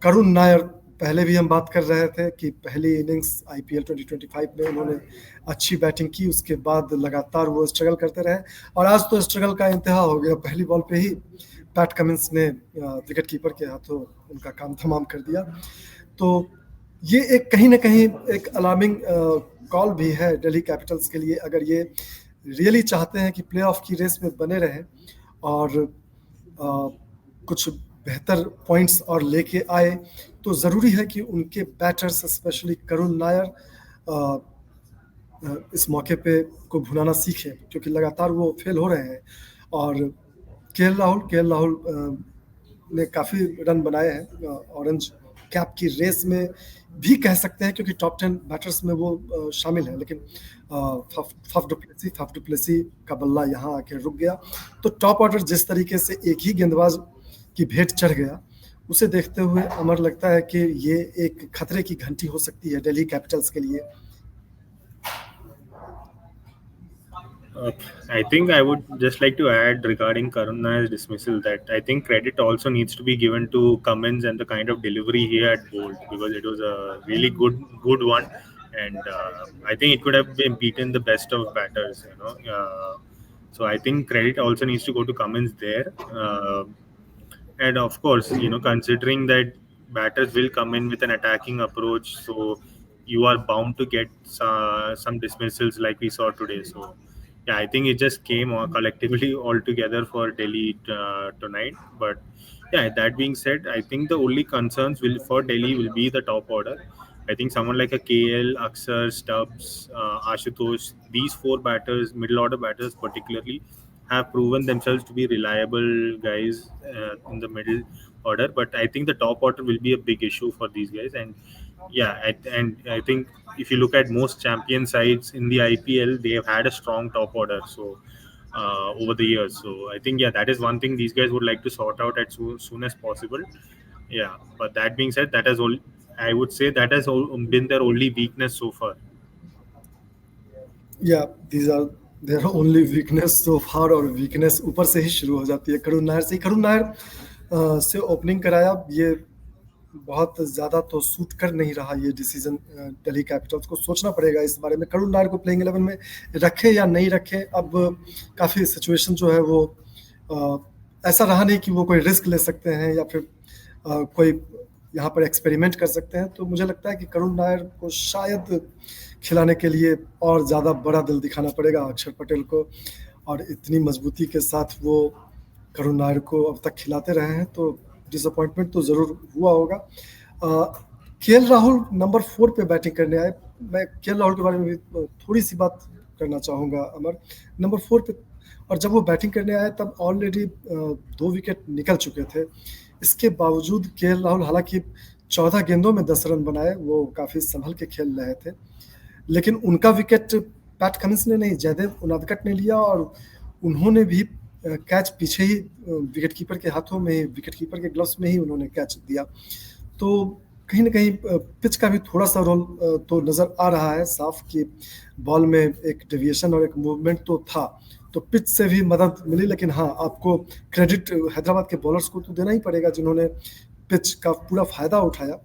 करुण नायर, पहले भी हम बात कर रहे थे कि पहली इनिंग्स आईपीएल 2025 में उन्होंने अच्छी बैटिंग की, उसके बाद लगातार वो स्ट्रगल करते रहे और आज तो स्ट्रगल का इंतहा हो गया। पहली बॉल पे ही पैट कमिंस ने विकेट कीपर के हाथों उनका काम तमाम कर दिया। तो ये एक कहीं ना कहीं एक अलार्मिंग कॉल भी है दिल्ली कैपिटल्स के लिए। अगर ये रियली चाहते हैं कि प्लेऑफ की रेस में बने रहें और कुछ बेहतर पॉइंट्स और लेके आए, तो ज़रूरी है कि उनके बैटर्स स्पेशली करुण नायर इस मौके पे को भुनाना सीखें, क्योंकि लगातार वो फेल हो रहे हैं। और के एल राहुल ने काफ़ी रन बनाए हैं ऑरेंज कैप की रेस में भी कह सकते हैं, क्योंकि टॉप 10 बैटर्स में वो शामिल है। लेकिन फाफ डुप्लेसी का बल्ला यहाँ आके रुक गया। तो टॉप ऑर्डर जिस तरीके से एक ही गेंदबाज की भेंट चढ़ गया, उसे देखते हुए अमर लगता है कि ये एक खतरे की घंटी हो सकती है दिल्ली कैपिटल्स के लिए। I think I would just like to add regarding Karun Nair's dismissal that I think credit also needs to be given to Cummins and the kind of delivery he had bowled, because it was a really good one, and I think it could have been beaten the best of batters. So I think credit also needs to go to Cummins there, and of course, considering that batters will come in with an attacking approach, so you are bound to get some dismissals like we saw today. So yeah, I think it just came collectively all together for Delhi tonight. But yeah, that being said, I think the only concerns for Delhi will be the top order. I think someone like a KL, Aksar, Stubbs, Ashutosh, these four batters, middle order batters particularly, have proven themselves to be reliable guys in the middle order. But I think the top order will be a big issue for these guys. And yeah, and I think if you look at most champion sides in the IPL, they have had a strong top order. So over the years, so I think that is one thing these guys would like to sort out as soon as possible. Yeah, but that being said, that has all I would say that has been their only weakness so far. या these are there only weakness so far, और weakness ऊपर से ही शुरू हो जाती है। करुण नायर से से ओपनिंग कराया, ये बहुत ज़्यादा तो सूट कर नहीं रहा ये डिसीजन। दिल्ली कैपिटल्स को सोचना पड़ेगा इस बारे में, करुण नायर को प्लेइंग 11 में रखें या नहीं रखें। अब काफ़ी सिचुएशन जो है वो ऐसा रहा नहीं कि वो कोई रिस्क ले सकते हैं या फिर कोई यहाँ पर एक्सपेरिमेंट कर सकते हैं। तो मुझे लगता है कि करुण नायर को शायद खिलाने के लिए और ज़्यादा बड़ा दिल दिखाना पड़ेगा अक्षर पटेल को, और इतनी मजबूती के साथ वो करुण नायर को अब तक खिलाते रहे हैं, तो डिसअपॉइंटमेंट तो ज़रूर हुआ होगा। केएल राहुल नंबर 4 पे बैटिंग करने आए। मैं केएल राहुल के बारे में भी थोड़ी सी बात करना चाहूँगा अमर। नंबर 4 पे, और जब वो बैटिंग करने आए तब ऑलरेडी 2 विकेट निकल चुके थे। इसके बावजूद केएल राहुल हालांकि 14 गेंदों में 10 रन बनाए, वो काफ़ी संभल के खेल रहे थे, लेकिन उनका विकेट पैट कमिंस ने नहीं, जयदेव उनादकट ने लिया, और उन्होंने भी कैच पीछे ही विकेट कीपर के हाथों में, विकेट कीपर के ग्लव्स में ही उन्होंने कैच दिया। तो कहीं ना कहीं पिच का भी थोड़ा सा रोल तो नज़र आ रहा है साफ, कि बॉल में एक डेविएशन और एक मूवमेंट तो था, तो पिच से भी मदद मिली। लेकिन हाँ, आपको क्रेडिट हैदराबाद के बॉलर्स को तो देना ही पड़ेगा, जिन्होंने पिच का पूरा फ़ायदा उठाया